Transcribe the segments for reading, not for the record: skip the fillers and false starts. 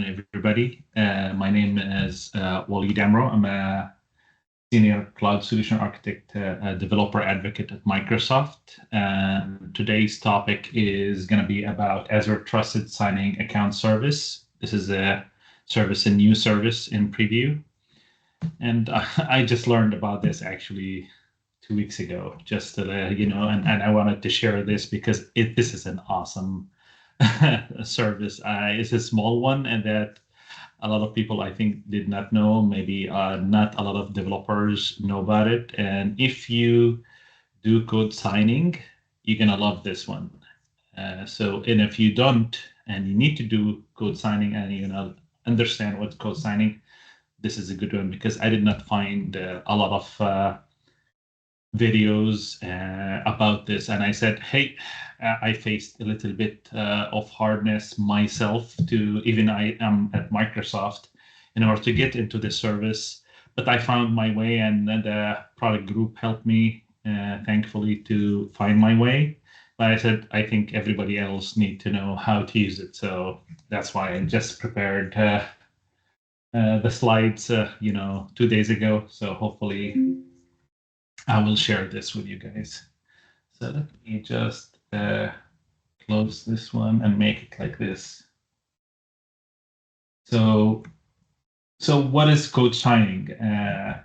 everybody. My name is Waleed Amro. I'm a senior cloud solution architect, developer advocate at Microsoft. And today's topic is going to be about Azure Trusted Signing account service. This is a new service in preview. And I just learned about this actually 2 weeks ago, just to, and I wanted to share this because this is an awesome service. It's a small one, and that a lot of people I think did not know. Maybe not a lot of developers know about it. And if you do code signing, you're gonna love this one. And if you don't, and you need to do code signing, and you understand what code signing, this is a good one, because I did not find a lot of videos about this, and I said, hey, I faced a little bit of hardness myself to, even I am at Microsoft, in order to get into this service, but I found my way, and the product group helped me, thankfully, to find my way. But I said, I think everybody else need to know how to use it, so that's why I just prepared the slides, 2 days ago. So hopefully I will share this with you guys. So let me just close this one and make it like this. So what is code signing?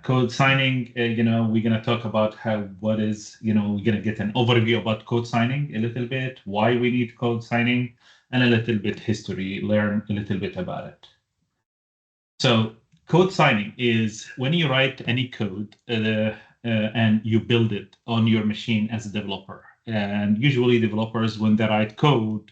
Code signing, we're going to talk about we're going to get an overview about code signing a little bit, why we need code signing, and a little bit history, learn a little bit about it. So code signing is when you write any code and you build it on your machine as a developer. And usually developers, when they write code,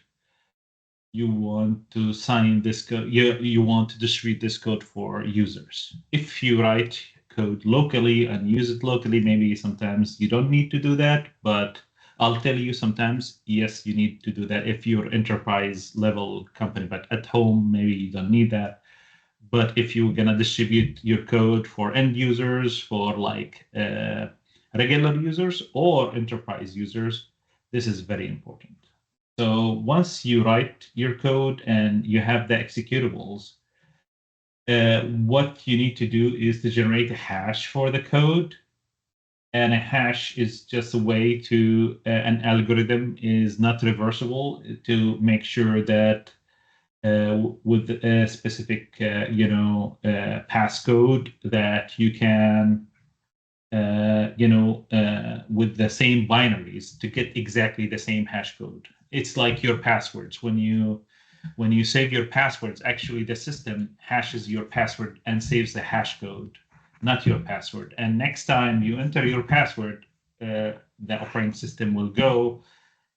you want to sign this code. You want to distribute this code for users. If you write code locally and use it locally, maybe sometimes you don't need to do that. But I'll tell you, sometimes, yes, you need to do that if you're enterprise level company. But at home, maybe you don't need that. But if you're going to distribute your code for end users, for like regular users or enterprise users, this is very important. So once you write your code and you have the executables, what you need to do is to generate a hash for the code. And a hash is just a way to, an algorithm is not reversible, to make sure that with a specific, passcode, that you can, with the same binaries, to get exactly the same hash code. It's like your passwords. When you save your passwords, actually the system hashes your password and saves the hash code, not your password. And next time you enter your password, the operating system will go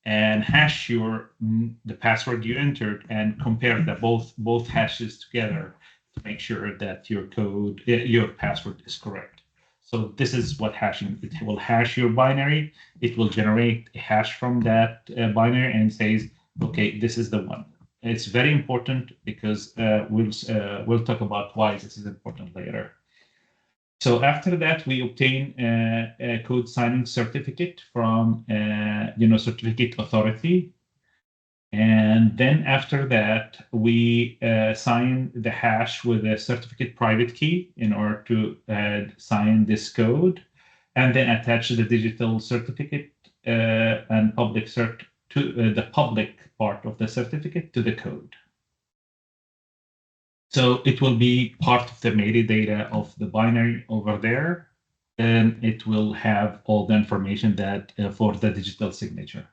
and hash the password you entered and compare both hashes together to make sure that your password is correct. So this is what hashing. It will hash your binary. It will generate a hash from that binary and says, okay, this is the one. It's very important, because we'll talk about why this is important later. So after that, we obtain a code signing certificate from certificate authority. And then after that, we sign the hash with a certificate private key in order to sign this code, and then attach the digital certificate and public cert to the public part of the certificate to the code. So it will be part of the metadata of the binary over there, and it will have all the information that for the digital signature.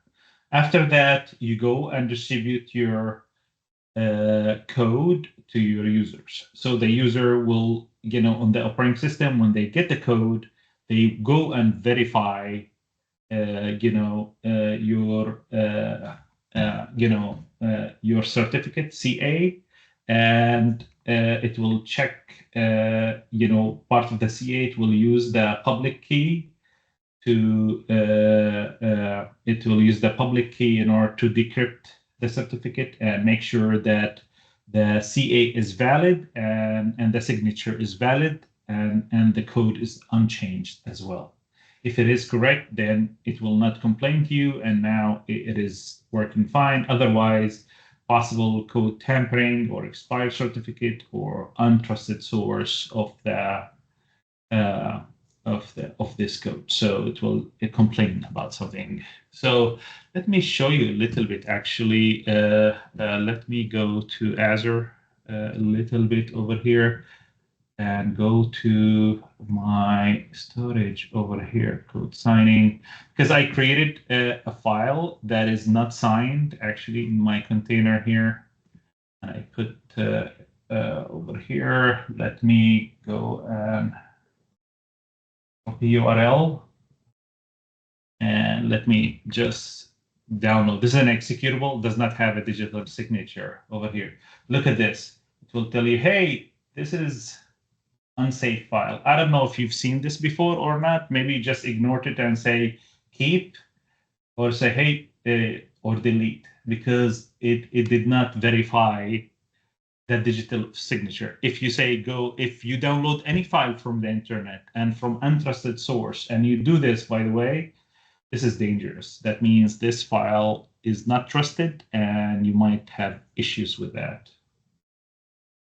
After that, you go and distribute your code to your users. So the user will, on the operating system, when they get the code, they go and verify, your certificate CA, and it will check, part of the CA. It will use the public key in order to decrypt the certificate and make sure that the CA is valid and the signature is valid and the code is unchanged as well. If it is correct, then it will not complain to you, and now it is working fine. Otherwise, possible code tampering or expired certificate or untrusted source of the of this code. So it will complain about something. So let me show you a little bit. Actually, let me go to Azure a little bit over here and go to my storage over here, code signing, because I created a file that is not signed actually in my container here. And I put over here, let me go and copy URL and let me just download. This is an executable, does not have a digital signature over here. Look at this. It will tell you, hey, this is unsafe file. I don't know if you've seen this before or not. Maybe you just ignored it and say keep or say hey or delete because it did not verify the digital signature. If you say if you download any file from the internet and from untrusted source and you do this, by the way, this is dangerous. That means this file is not trusted and you might have issues with that.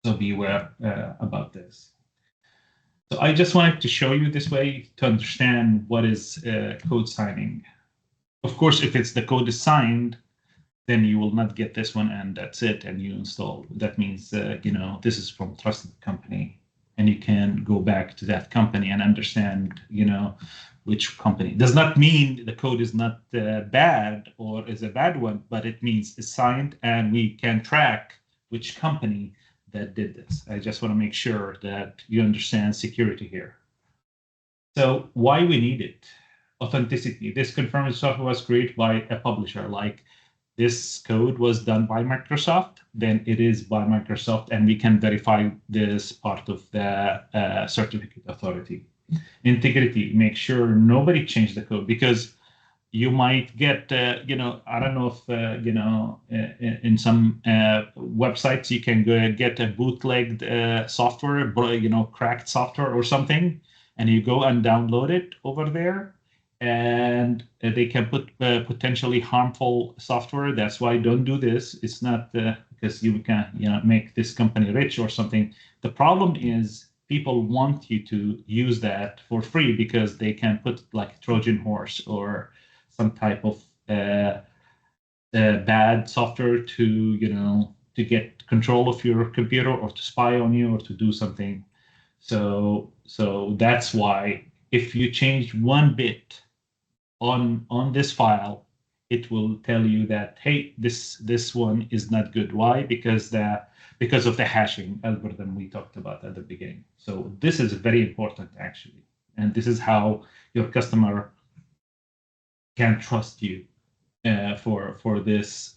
So be aware about this. So I just wanted to show you this way to understand what is code signing. Of course, if the code is signed, then you will not get this one and that's it, and you install. That means, this is from a trusted company and you can go back to that company and understand, which company. Does not mean the code is not bad or is a bad one, but it means it's signed and we can track which company that did this. I just want to make sure that you understand security here. So why we need it? Authenticity. This confirmed software was created by a publisher. Like this code was done by Microsoft, then it is by Microsoft, and we can verify this part of the certificate authority. Integrity. Make sure nobody changed the code, because you might get, I don't know if, in some websites you can go get a bootlegged software, cracked software or something, and you go and download it over there, and they can put potentially harmful software. That's why don't do this. It's not because you can, make this company rich or something. The problem is people want you to use that for free because they can put like Trojan horse or some type of bad software to get control of your computer or to spy on you or to do something. So that's why if you change one bit on this file, it will tell you that, hey, this one is not good. Why? Because of the hashing algorithm we talked about at the beginning. So this is very important actually, and this is how your customer can trust you for this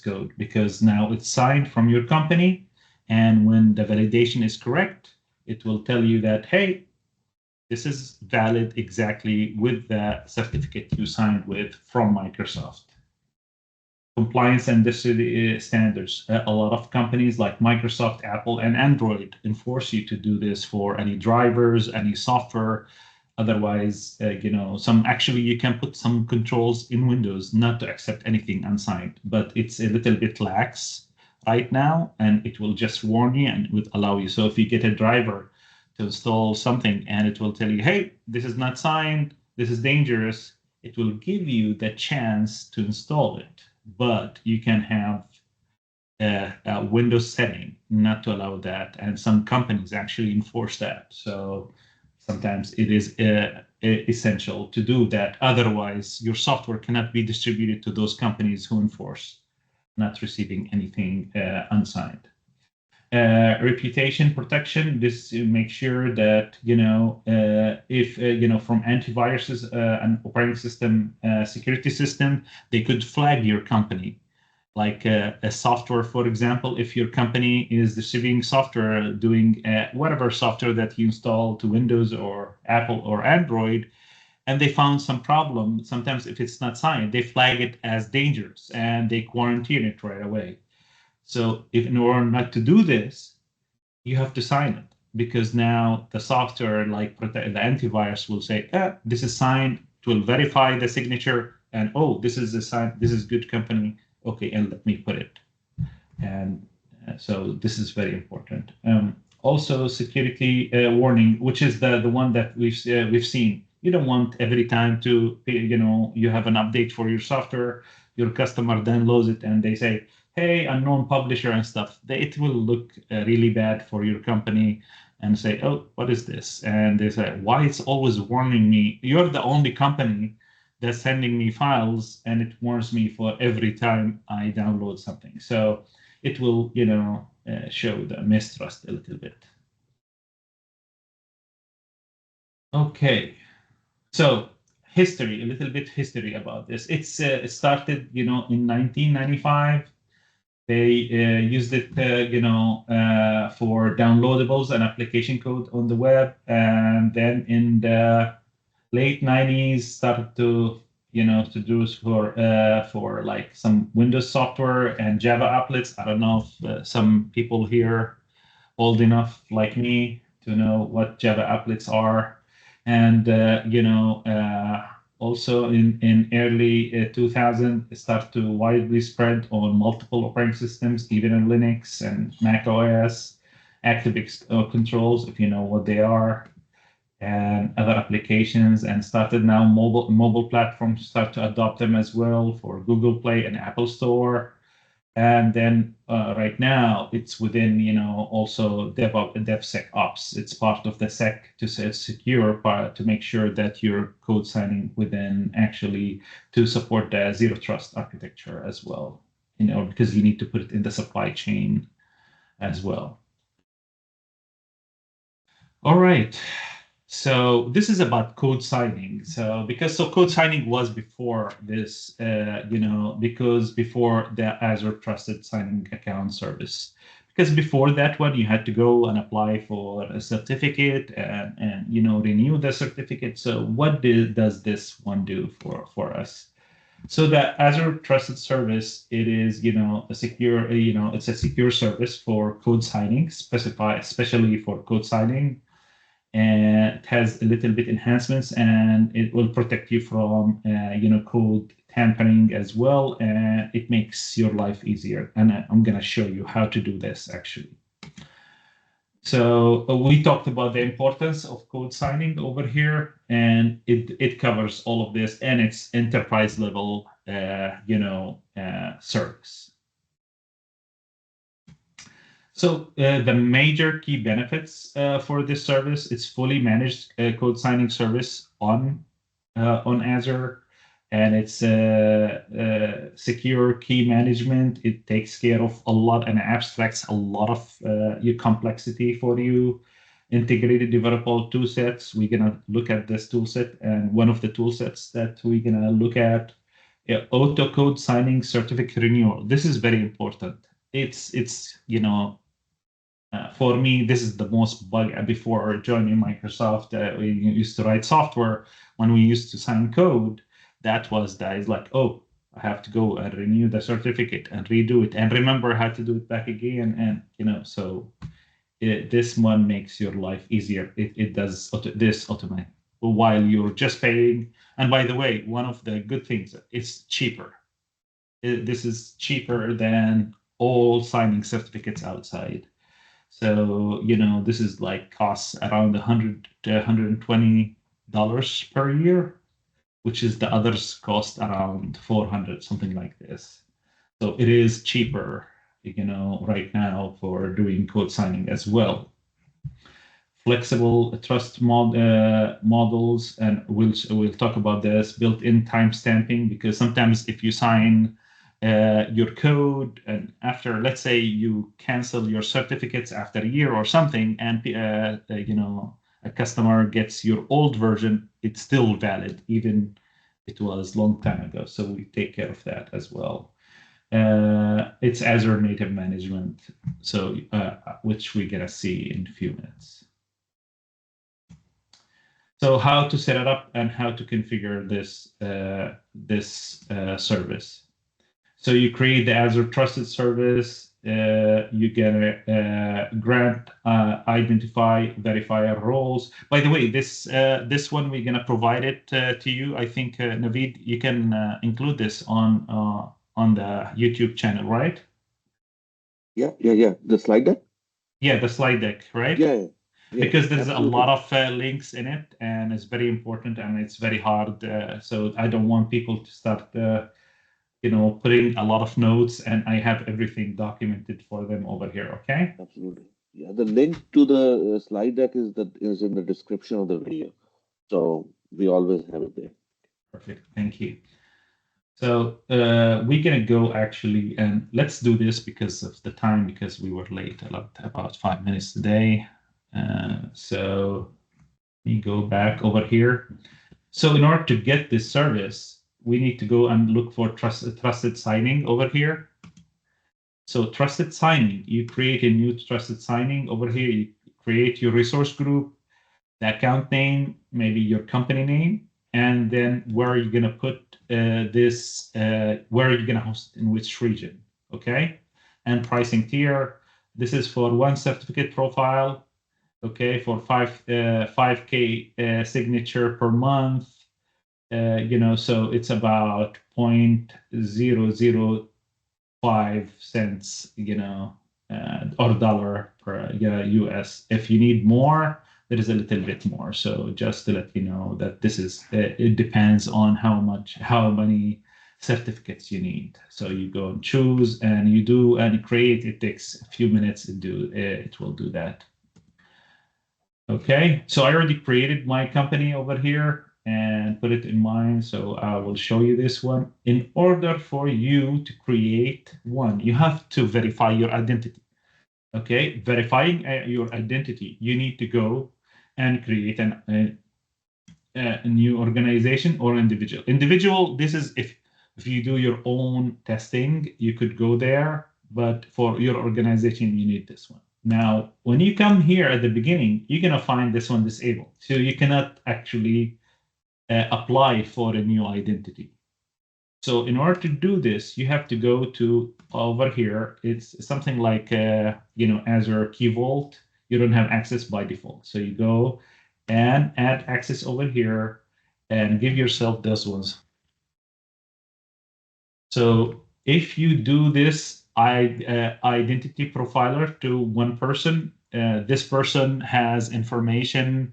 code, because now it's signed from your company, and when the validation is correct, it will tell you that, hey, this is valid exactly with the certificate you signed with from Microsoft. Compliance and industry standards. A lot of companies like Microsoft, Apple, and Android enforce you to do this for any drivers, any software. Otherwise, you can put some controls in Windows not to accept anything unsigned, but it's a little bit lax right now, and it will just warn you and it would allow you. So if you get a driver to install something and it will tell you, hey, this is not signed, this is dangerous, it will give you the chance to install it, but you can have a Windows setting not to allow that, and some companies actually enforce that. So sometimes it is essential to do that. Otherwise, your software cannot be distributed to those companies who enforce not receiving anything unsigned. Reputation protection. This to make sure that if from antiviruses and operating system security system, they could flag your company. Like a software, for example, if your company is distributing software, doing whatever software that you install to Windows or Apple or Android, and they found some problem, sometimes if it's not signed, they flag it as dangerous and they quarantine it right away. So in order not to do this, you have to sign it, because now the software, like the antivirus, will say, this is signed, it will verify the signature, and this is a sign, this is good company. Okay, and let me put it. And so this is very important. Also, security warning, which is the one that we've seen. You don't want every time to, you have an update for your software, your customer downloads it, and they say, "Hey, unknown publisher" and stuff. It will look really bad for your company, and say, "Oh, what is this?" And they say, "Why it's always warning me? You're the only company that's sending me files, and it warns me for every time I download something." So it will, show the mistrust a little bit. Okay, so history, a little bit history about this. It started, in 1995. They used it, for downloadables and application code on the web, and then in the late 90s started to, to do for like some Windows software and Java applets. I don't know if some people here old enough like me to know what Java applets are. And, also in early 2000, it started to widely spread on multiple operating systems, even in Linux and Mac OS, active controls, if you know what they are, and other applications, and started now mobile platforms start to adopt them as well for Google Play and Apple Store. And then right now it's within, also DevSecOps. It's part of the sec to say secure part to make sure that you're code signing within actually to support the zero trust architecture as well, because you need to put it in the supply chain as well. All right. So this is about code signing. So code signing was before this, because before the Azure Trusted Signing account service. Because before that one, you had to go and apply for a certificate and renew the certificate. So what does this one do for us? So the Azure Trusted Service, it is, a secure, it's a secure service for code signing, especially for code signing, and it has a little bit enhancements, and it will protect you from code tampering as well, and it makes your life easier. And I'm going to show you how to do this actually. So we talked about the importance of code signing over here, and it covers all of this, and it's enterprise level service. So the major key benefits for this service, it's fully managed code signing service on Azure, and it's secure key management. It takes care of a lot and abstracts a lot of your complexity for you. Integrated developer tool sets. We're gonna look at this tool set, and one of the tool sets that we're gonna look at, auto code signing certificate renewal. This is very important. It's for me, this is the most bug. Before joining Microsoft, we used to write software. When we used to sign code, that was that is like, oh, I have to go and renew the certificate and redo it and remember how to do it back again. And so this one makes your life easier. It does this automatic while you're just paying. And by the way, one of the good things, it's cheaper. This is cheaper than all signing certificates outside. So, this is like costs around $100 to $120 per year, which is the others cost around 400, something like this. So it is cheaper, right now for doing code signing as well. Flexible trust models, and we'll talk about this built-in timestamping, because sometimes if you sign your code and after, let's say you cancel your certificates after a year or something, and a customer gets your old version, it's still valid even it was long time ago. So we take care of that as well. It's Azure native management, so which we're gonna see in a few minutes. So how to set it up and how to configure this service. So you create the Azure Trusted Service. You get a grant, identify, verifier roles. By the way, this one we're gonna provide it to you. I think Naveed, you can include this on the YouTube channel, right? Yeah. The slide deck? Yeah, the slide deck, right? Yeah, yeah, Because there's a lot absolutely. of links in it, and it's very important, and it's very hard. So I don't want people to start, putting a lot of notes, and I have everything documented for them over here. Okay. Absolutely. Yeah, the link to the slide deck is in the description of the video. So we always have it there. Perfect. Thank you. So we're gonna go actually, and let's do this because of the time, because we were late a lot, about 5 minutes today. So let me go back over here. So in order to get this service, we need to go and look for trusted signing over here. So trusted signing, you create a new trusted signing over here. You create your resource group, the account name, maybe your company name, and then where are you going to put where are you going to host it, in which region, okay? And pricing tier, this is for one certificate profile, okay, for 5K signature per month, so it's about 0.005 cents, or dollar per US. If you need more, there is a little bit more. So just to let you know that this is, it depends on how many certificates you need. So you go and choose and you do and create. It takes a few minutes to do. It will do that. Okay, so I already created my company over here and put it in mine. So I will show you this one. In order for you to create one, you have to verify your identity. Okay, verifying your identity, you need to go and create a new organization or individual. Individual, this is if you do your own testing, you could go there, but for your organization, you need this one. Now, when you come here at the beginning, you're gonna find this one disabled, so you cannot actually apply for a new identity. So in order to do this, you have to go to over here. It's something like Azure Key Vault. You don't have access by default. So you go and add access over here and give yourself those ones. So if you do this identity profiler to one person, this person has information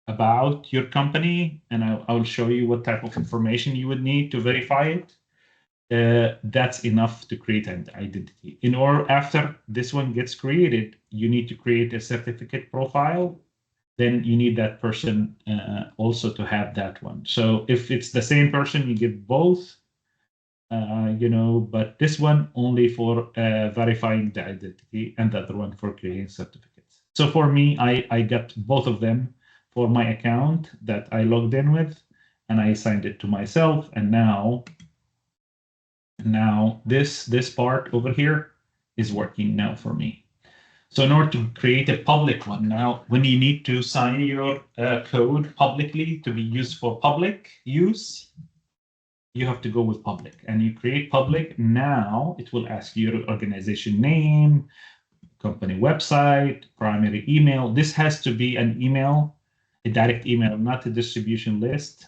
about your company, and I'll show you what type of information you would need to verify it. That's enough to create an identity. In order, after this one gets created, you need to create a certificate profile. Then you need that person also to have that one. So if it's the same person, you give both, but this one only for verifying the identity and the other one for creating certificates. So for me, I got both of them for my account that I logged in with, and I assigned it to myself. And now this part over here is working now for me. So in order to create a public one, now when you need to sign your code publicly to be used for public use, you have to go with public, and you create public. Now it will ask you your organization name, company website, primary email. This has to be an email, a direct email, not a distribution list,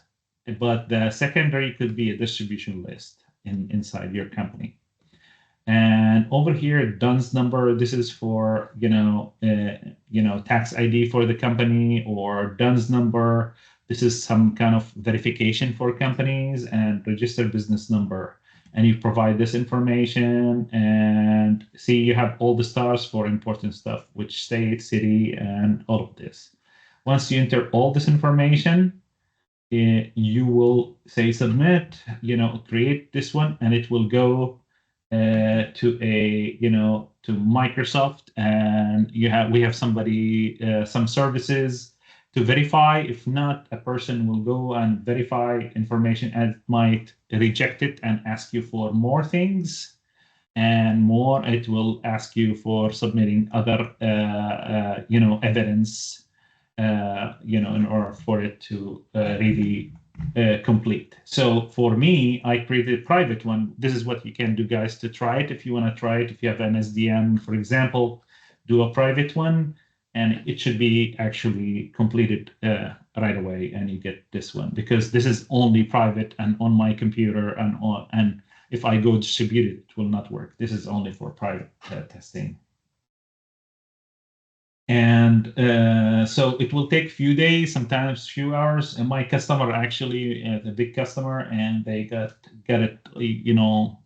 but the secondary could be a distribution list inside your company. And over here, DUNS number, this is for, tax ID for the company, or DUNS number. This is some kind of verification for companies, and registered business number. And you provide this information, and see you have all the stars for important stuff, which state, city, and all of this. Once you enter all this information, you will say submit, create this one, and it will go to Microsoft, and we have somebody, some services to verify. If not, a person will go and verify information and might reject it and ask you for more things, and more. It will ask you for submitting other evidence, in order for it to really complete. So for me, I created a private one. This is what you can do, guys, to try it. If you want to try it, if you have an SDN, for example, do a private one, and it should be actually completed right away, and you get this one, because this is only private and on my computer, and If I go distributed, it will not work. This is only for private testing. And so it will take a few days, sometimes few hours. And my customer actually, the big customer, and they got it,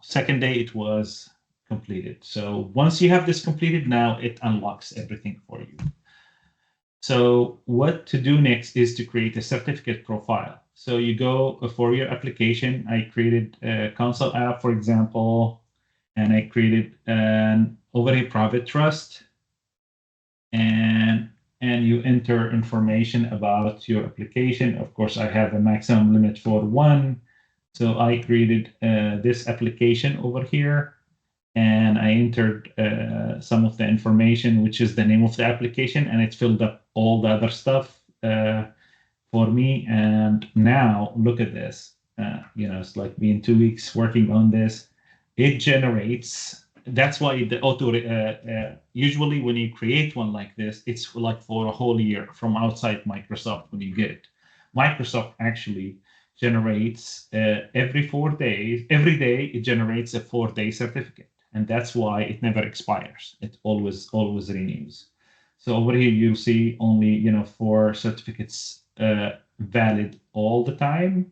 second day it was completed. So once you have this completed, now it unlocks everything for you. So what to do next is to create a certificate profile. So you go for your application. I created a console app, for example, and I created an overlay private trust. And you enter information about your application. Of course, I have a maximum limit for 1. So I created this application over here, and I entered some of the information, which is the name of the application, and it filled up all the other stuff for me. And now look at this. It's like been 2 weeks working on this. It generates. That's why the auto, usually when you create one like this, it's like for a whole year from outside Microsoft when you get it. Microsoft actually generates every 4 days, every day it generates a 4-day certificate. And that's why it never expires. It always renews. So over here, you'll see only, 4 certificates valid all the time,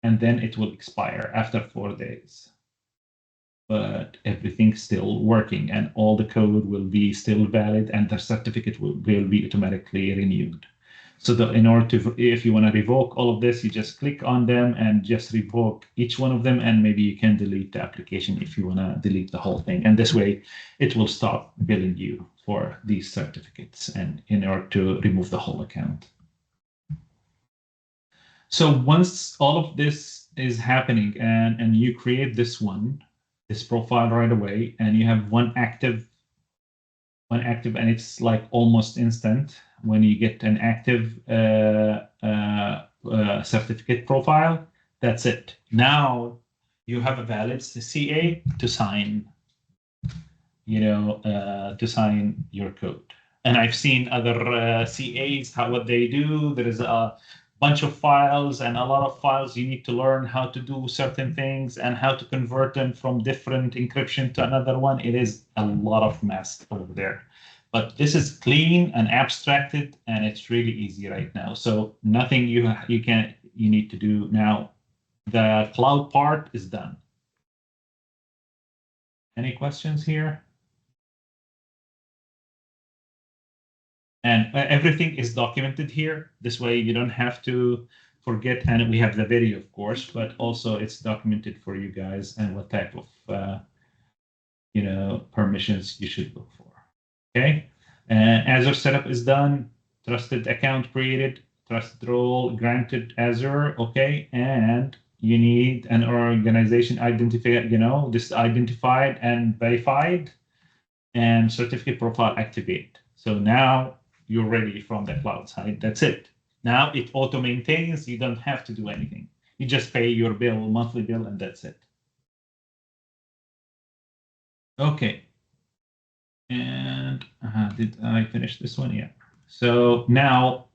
and then it will expire after 4 days. But everything's still working, and all the code will be still valid, and the certificate will be automatically renewed. So in order to, if you want to revoke all of this, you just click on them and just revoke each one of them, and maybe you can delete the application if you want to delete the whole thing. And this way, it will stop billing you for these certificates, and in order to remove the whole account. So once all of this is happening, and you create this profile right away, and you have one active, and it's like almost instant when you get an active certificate profile. That's it. Now you have a valid CA to sign, to sign your code. And I've seen other CAs, what they do. There is a bunch of files, and a lot of files. You need to learn how to do certain things and how to convert them from different encryption to another one. It is a lot of mess over there. But this is clean and abstracted, and it's really easy right now. So nothing you need to do now. The cloud part is done. Any questions here? And everything is documented here. This way you don't have to forget. And we have the video, of course, but also it's documented for you guys and what type of permissions you should look for. Okay. Azure setup is done. Trusted account created. Trusted role granted Azure. Okay. And you need an organization identified, this identified and verified, and certificate profile activate. So now you're ready from the cloud side. That's it. Now it auto maintains. You don't have to do anything. You just pay your bill, monthly bill, and that's it. Okay. And did I finish this one? Yeah. So now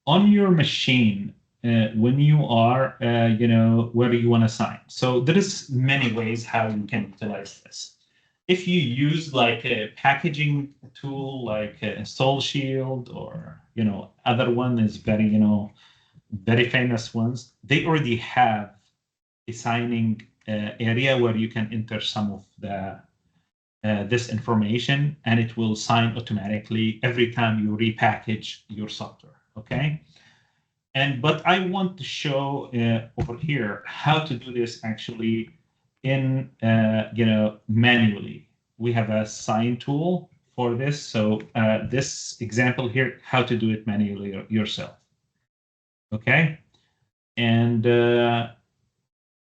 on your machine, when you are, where you want to sign. So there is many ways how you can utilize this. If you use like a packaging tool like Install Shield, or other one is very very famous ones, they already have a signing area where you can enter some of the this information, and it will sign automatically every time you repackage your software. Okay. But I want to show over here how to do this actually in manually. We have a sign tool for this. So this example here, how to do it manually yourself. Okay. And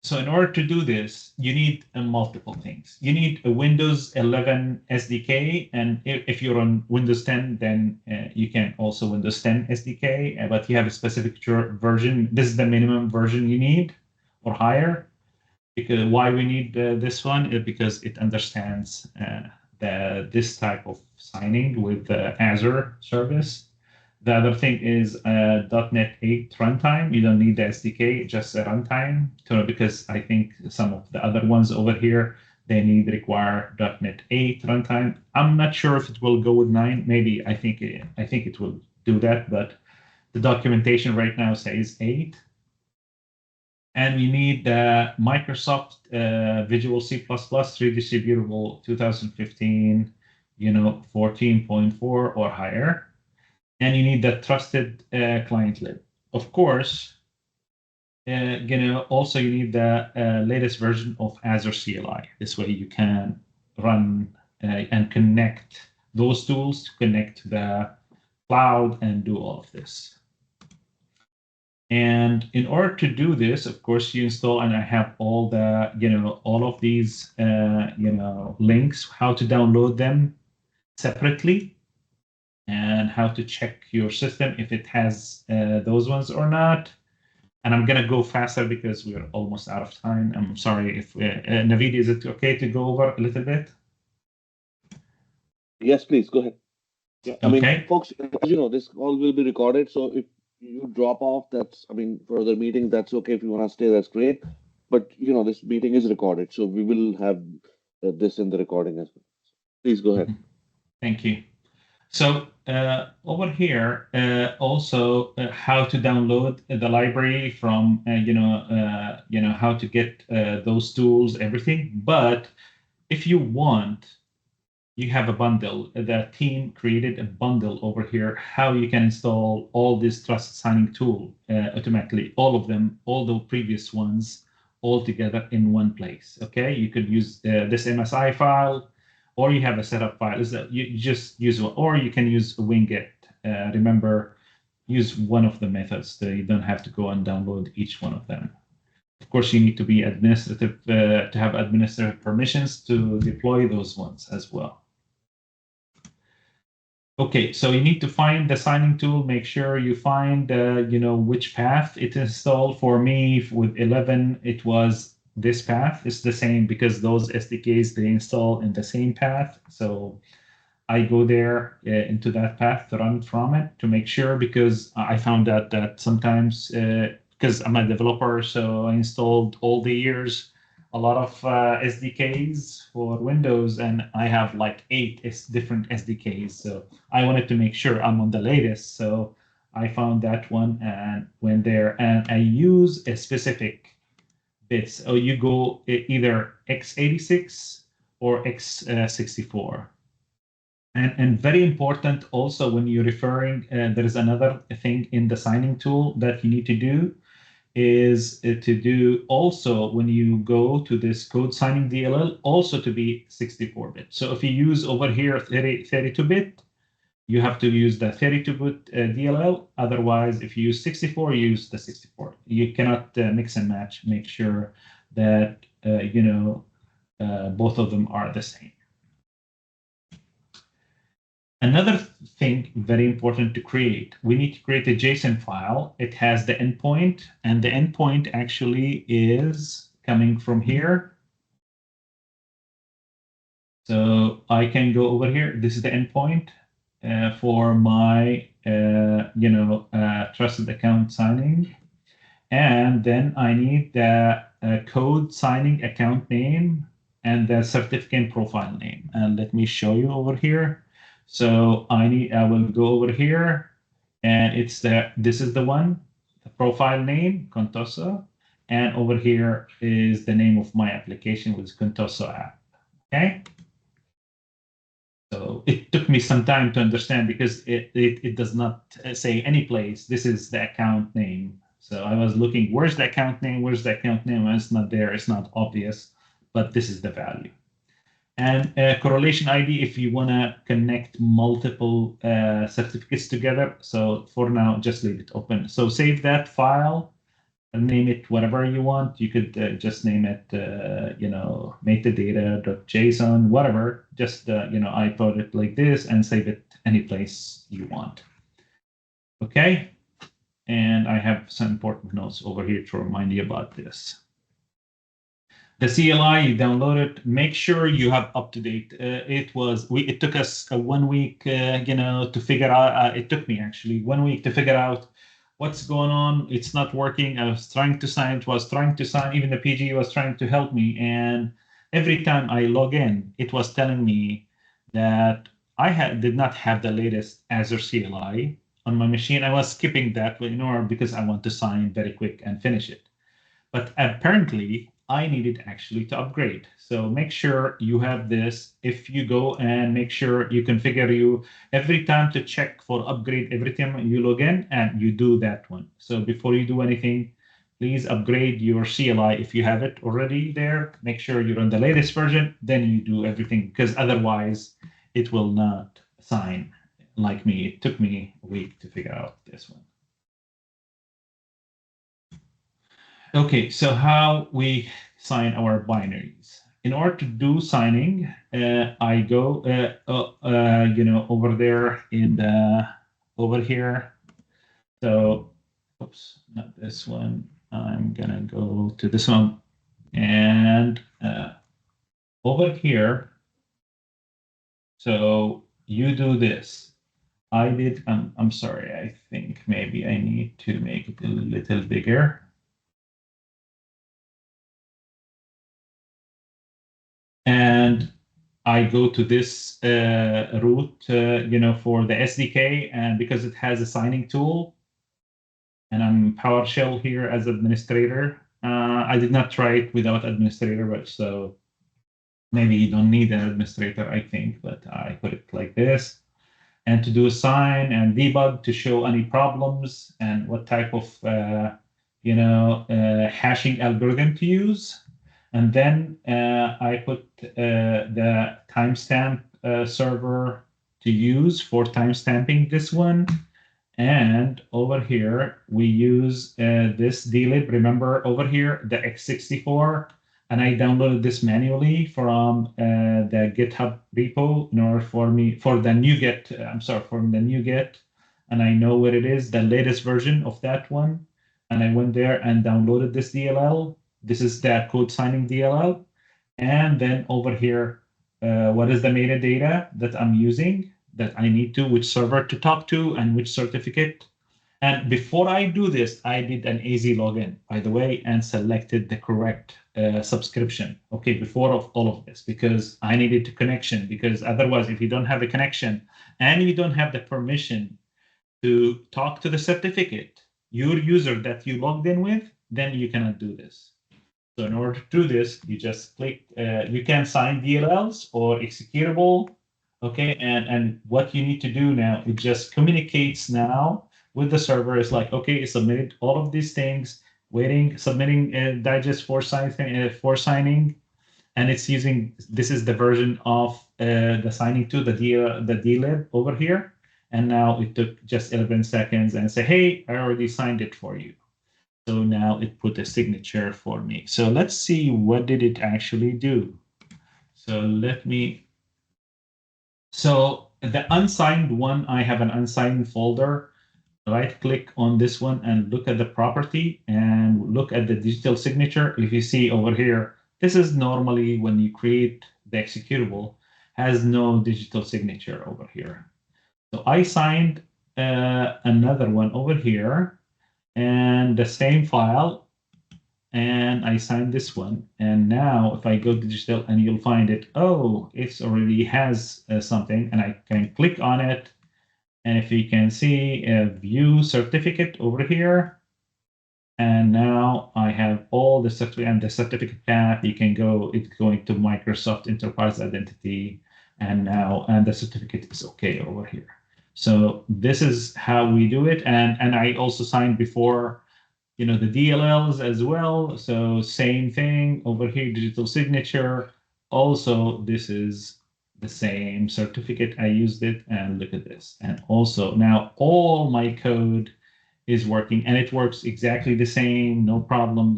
so in order to do this, you need multiple things. You need a Windows 11 SDK, and if you're on Windows 10, then you can also Windows 10 SDK, but you have a specific version. This is the minimum version you need, or higher. Because why we need this one is because it understands this type of signing with the Azure service. The other thing is .NET 8 runtime. You don't need the SDK, just a runtime, because I think some of the other ones over here, they require .NET 8 runtime. I'm not sure if it will go with 9. Maybe I think it will do that, but the documentation right now says 8. And we need the Microsoft Visual C++ redistributable 2015, 14.4 or higher. And you need the trusted client lib. Of course, also you need the latest version of Azure CLI. This way you can run and connect those tools to connect to the cloud and do all of this. And in order to do this, of course, you install, and I have all the, all of these, links, how to download them separately, and how to check your system if it has those ones or not. And I'm going to go faster because we're almost out of time. I'm sorry if, Naveed, is it okay to go over a little bit? Yes, please, go ahead. Yeah, I Okay. mean, folks, as you know, this call will be recorded. So if you drop off, for the meeting, that's okay. If you want to stay, that's great. But, this meeting is recorded. So we will have this in the recording as well. Please go ahead. Thank you. So over here, also how to download the library from, how to get those tools, everything. But if you want, you have a bundle. The team created a bundle over here, how you can install all this trusted signing tool automatically, all of them, all the previous ones, all together in one place. Okay, you could use this MSI file, or you have a setup file. You just use one, or you can use Winget. Remember, use one of the methods. You don't have to go and download each one of them. Of course, you need to be administrative to have administrative permissions to deploy those ones as well. Okay, so you need to find the signing tool. Make sure you find, which path it installed. For me, with 11, it was this path. It's the same because those SDKs, they install in the same path. So I go there into that path to run from it to make sure, because I found out that sometimes, because I'm a developer, so I installed all the years a lot of SDKs for Windows, and I have like 8 different SDKs. So I wanted to make sure I'm on the latest. So I found that one and went there, and I use a specific bit. So you go either x86 or x64. And very important also when you're referring, there is another thing in the signing tool that you need to do, is to do also when you go to this code signing DLL, also to be 64-bit. So if you use over here 32-bit, you have to use the 32-bit DLL. Otherwise, if you use 64, use the 64. You cannot mix and match. Make sure that both of them are the same. Another thing very important to create, we need to create a JSON file. It has the endpoint, and the endpoint actually is coming from here. So I can go over here. This is the endpoint for my, trusted account signing. And then I need the code signing account name and the certificate profile name. And let me show you over here. So I will go over here, and this is the one, the profile name, Contoso, and over here is the name of my application with Contoso app. Okay. So it took me some time to understand because it does not say any place. This is the account name. So I was looking, where's the account name? Where's the account name? And it's not there. It's not obvious, but this is the value. And correlation ID if you want to connect multiple certificates together. So for now, just leave it open. So save that file and name it whatever you want. You could just name it, metadata.json, whatever. Just, I put it like this and save it any place you want. Okay. And I have some important notes over here to remind you about this. The CLI, you download it. Make sure you have up to date. It took us 1 week, to figure out. It took me actually 1 week to figure out what's going on. It's not working. I was trying to sign. It was trying to sign. Even the PG was trying to help me. And every time I log in, it was telling me that did not have the latest Azure CLI on my machine. I was skipping that, because I want to sign very quick and finish it. But apparently, I needed actually to upgrade. So make sure you have this. If you go and make sure you configure you every time to check for upgrade every time you log in, and you do that one. So before you do anything, please upgrade your CLI if you have it already there. Make sure you're on the latest version, then you do everything, because otherwise it will not sign like me. It took me a week to figure out this one. Okay, so how we sign our binaries. In order to do signing, I go, over there over here. So, oops, not this one. I'm gonna go to this one, and over here. So you do this. I'm sorry. I think maybe I need to make it a little bigger. And I go to this route, for the SDK, and because it has a signing tool, and I'm PowerShell here as administrator. I did not try it without administrator, but so maybe you don't need an administrator, I think, but I put it like this. And to do a sign and debug to show any problems and what type of hashing algorithm to use. And then I put the timestamp server to use for timestamping this one. And over here, we use this dlib. Remember over here, the x64. And I downloaded this manually from the GitHub repo in order for the NuGet. From the NuGet. And I know what it is, the latest version of that one. And I went there and downloaded this DLL. This is the code signing DLL. And then over here, what is the metadata that I'm using that I need to, which server to talk to and which certificate. And before I do this, I did an easy login, by the way, and selected the correct subscription. Okay, before of all of this, because I needed a connection, because otherwise, if you don't have a connection and you don't have the permission to talk to the certificate, your user that you logged in with, then you cannot do this. So in order to do this, you just click, you can sign DLLs or executable. Okay, and what you need to do now, it just communicates now with the server. It's like, okay, it submitted all of these things, submitting digest for signing, and it's using, this is the version of the signing to the dlib over here. And now it took just 11 seconds and say, hey, I already signed it for you. So now it put a signature for me. So let's see, what did it actually do? So so the unsigned one, I have an unsigned folder. Right click on this one and look at the property and look at the digital signature. If you see over here, this is normally when you create the executable, has no digital signature over here. So I signed another one over here and the same file, and I signed this one. And now if I go digital, and you'll find it, oh, it already has something, and I can click on it. And if you can see a view certificate over here, and now I have all the certificate and the certificate path. You can go, it's going to Microsoft Enterprise Identity, and the certificate is okay over here. So this is how we do it. And I also signed before, the DLLs as well. So same thing over here, digital signature. Also, this is the same certificate. I used it, and look at this. And also now all my code is working, and it works exactly the same, no problem,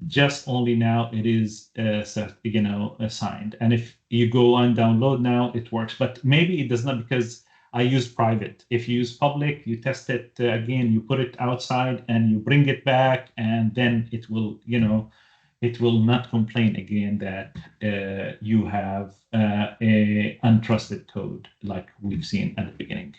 just only now it is assigned. And if you go and download now, it works, but maybe it does not, because I use private. If you use public, you test it again, you put it outside and you bring it back, and then it will it will not complain again that you have a untrusted code like we've seen at the beginning.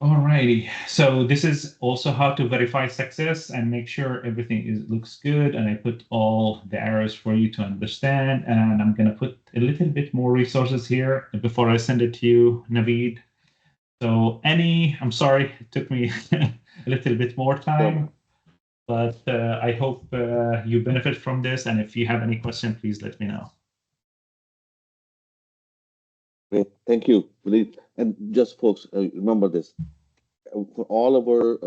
Alrighty, so this is also how to verify success and make sure everything looks good. And I put all the arrows for you to understand. And I'm going to put a little bit more resources here before I send it to you, Naveed. So I'm sorry, it took me a little bit more time, but I hope you benefit from this. And if you have any question, please let me know. Great, thank you, Waleed. And just folks, remember this. For all of our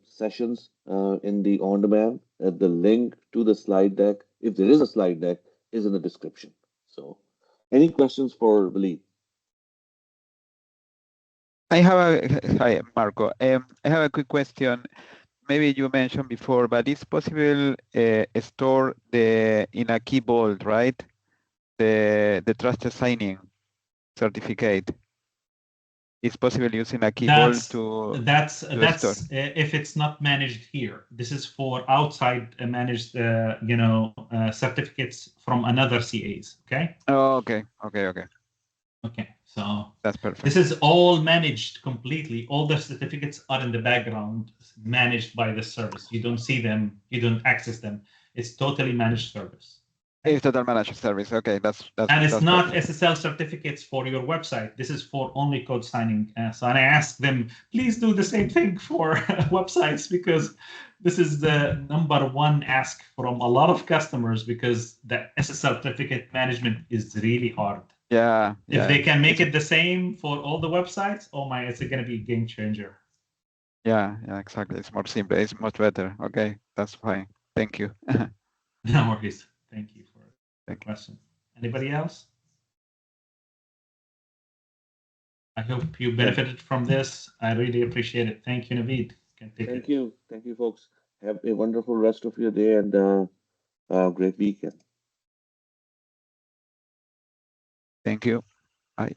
sessions in the on-demand, the link to the slide deck, if there is a slide deck, is in the description. So, any questions for Waleed? Hi, Marco. I have a quick question. Maybe you mentioned before, but it's possible store in a key vault, right? The trusted signing certificate. It's possible using a key vault to store. If it's not managed here. This is for outside managed, certificates from another CAs. Okay. Oh, okay. Okay, so that's perfect. This is all managed completely. All the certificates are in the background, managed by the service. You don't see them, you don't access them. It's totally managed service. It's total managed service. Okay, that's and it's that's not perfect. SSL certificates for your website. This is for only code signing. And I asked them, please do the same thing for websites, because this is the #1 ask from a lot of customers, because the SSL certificate management is really hard. Yeah. If they can make it the same for all the websites, oh my, it's going to be a game changer. Yeah, exactly. It's more simple. It's much better. Okay, that's fine. Thank you. No worries. Thank you for the question. Anybody else? I hope you benefited from this. I really appreciate it. Thank you, Naveed. Thank you. Thank you, folks. Have a wonderful rest of your day and a great weekend. Thank you. Bye.